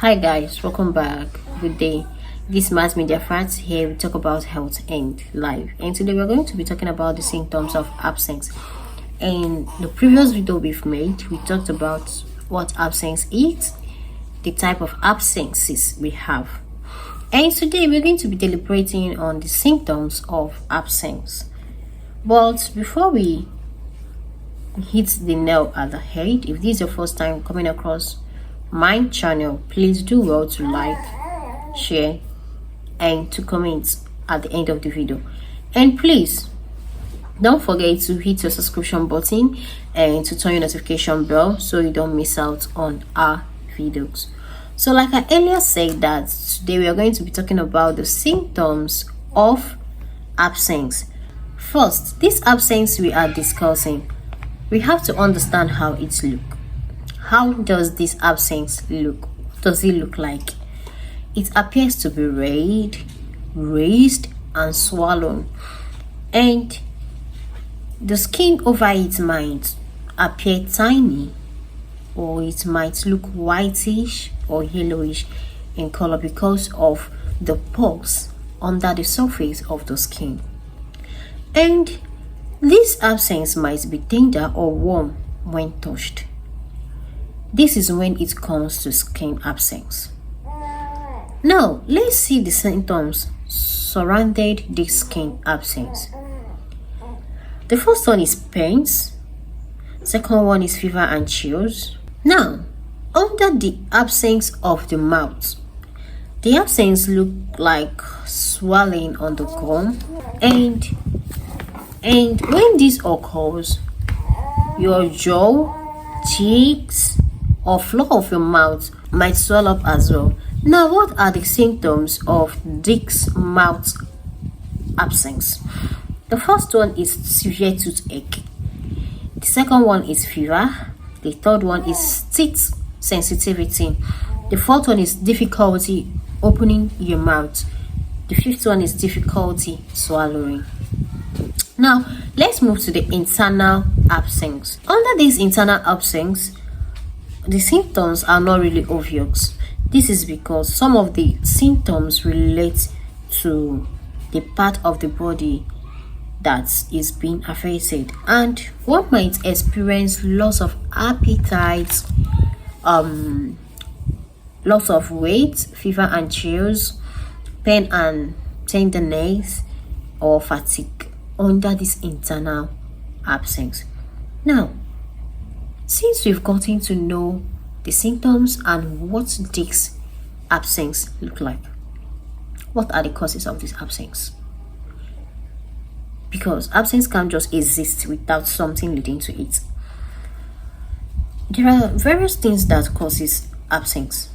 Hi guys, welcome back. Good day. This Mass Media Facts. Here we talk about health and life. And today we're going to be talking about the symptoms of absence. In the previous video we've made, we talked about what absence is, the type of absences we have. And today we're going to be deliberating on the symptoms of absence. But before we hit the nail at the head, if this is your first time coming across my channel, please do well to like, share, and to comment at the end of the video. And please don't forget to hit your subscription button and to turn your notification bell so you don't miss out on our videos. So like I earlier said, that today we are going to be talking about the symptoms of absence. First, this absence we are discussing, we have to understand how it looks. How does this absence look? What does it look like? It appears to be red, raised, and swollen, and the skin over it might appear tiny, or it might look whitish or yellowish in color because of the pores under the surface of the skin. And this absence might be tender or warm when touched. This is when it comes to skin absence. Now, let's see the symptoms surrounding this skin absence. The first one is pains. Second one is fever and chills. Now, under the absence of the mouth, the absence look like swelling on the gum, and when this occurs, your jaw, cheeks, or floor of your mouth might swell up as well. Now, what are the symptoms of this mouth absence? The first one is severe toothache. The second one is fever. The third one is teeth sensitivity. The fourth one is difficulty opening your mouth. The fifth one is difficulty swallowing. Now, let's move to the internal absence. Under this internal absence, the symptoms are not really obvious. This is because some of the symptoms relate to the part of the body that is being affected, and one might experience loss of appetite, loss of weight, fever and chills, pain and tenderness, or fatigue under this internal absence. Now, since we've gotten to know the symptoms and what this absence look like, what are the causes of this absence? Because absence can't just exist without something leading to it. There are various things that causes absence: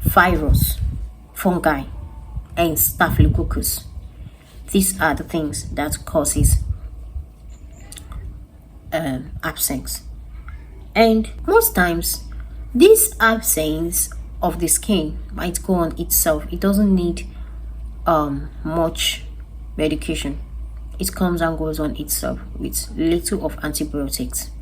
virus, fungi, and staphylococcus. These are the things that causes absence. And most times, this absence of the skin might go on itself. It doesn't need much medication. It comes and goes on itself with little of antibiotics.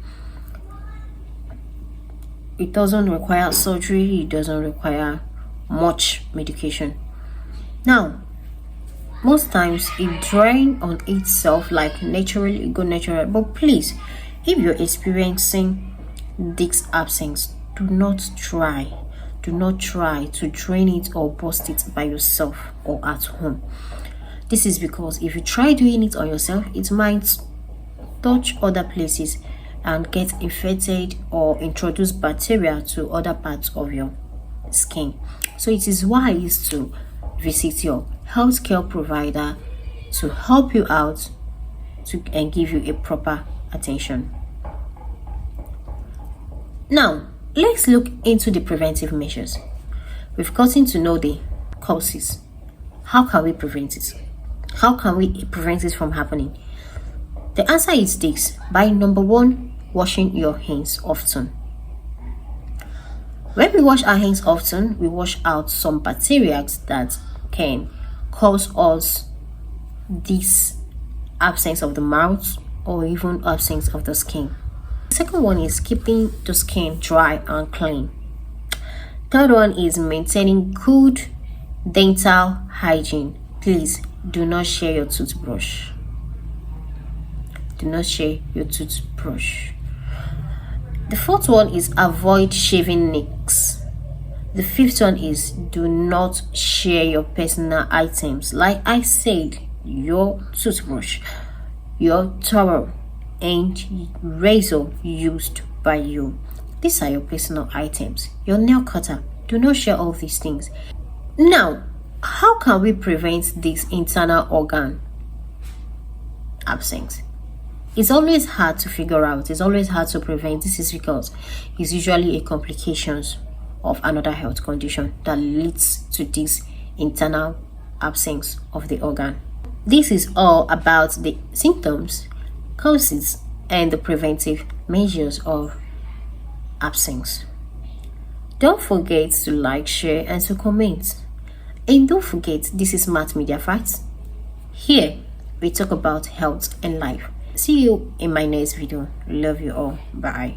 It doesn't require surgery. It doesn't require much medication. Now, most times it drains on itself like naturally, it go natural. But please, if you're experiencing this absence, do not try to drain it or burst it by yourself or at home. This is because if you try doing it on yourself, it might touch other places and get infected or introduce bacteria to other parts of your skin. So it is wise to visit your healthcare provider to help you out and give you a proper attention. Now, let's look into the preventive measures. We've gotten to know the causes. How can we prevent it? How can we prevent it from happening? The answer is this: by number one, washing your hands often. When we wash our hands often, we wash out some bacteria that can cause us this absence of the mouth or even absence of the skin. The second one is keeping the skin dry and clean. Third one is maintaining good dental hygiene. Please do not share your toothbrush. Do not share your toothbrush. The fourth one is avoid shaving nicks. The fifth one is do not share your personal items. Like I said, your toothbrush, your towel, and razor used by you. These are your personal items. Your nail cutter. Do not share all these things. Now, how can we prevent this internal organ absence? It's always hard to figure out. It's always hard to prevent. This is because it's usually a complications of another health condition that leads to this internal absence of the organ. This is all about the symptoms, causes, and the preventive measures of absence. Don't forget to like, share, and to comment. And don't forget, this is Smart Media Facts. Here, we talk about health and life. See you in my next video. Love you all. Bye.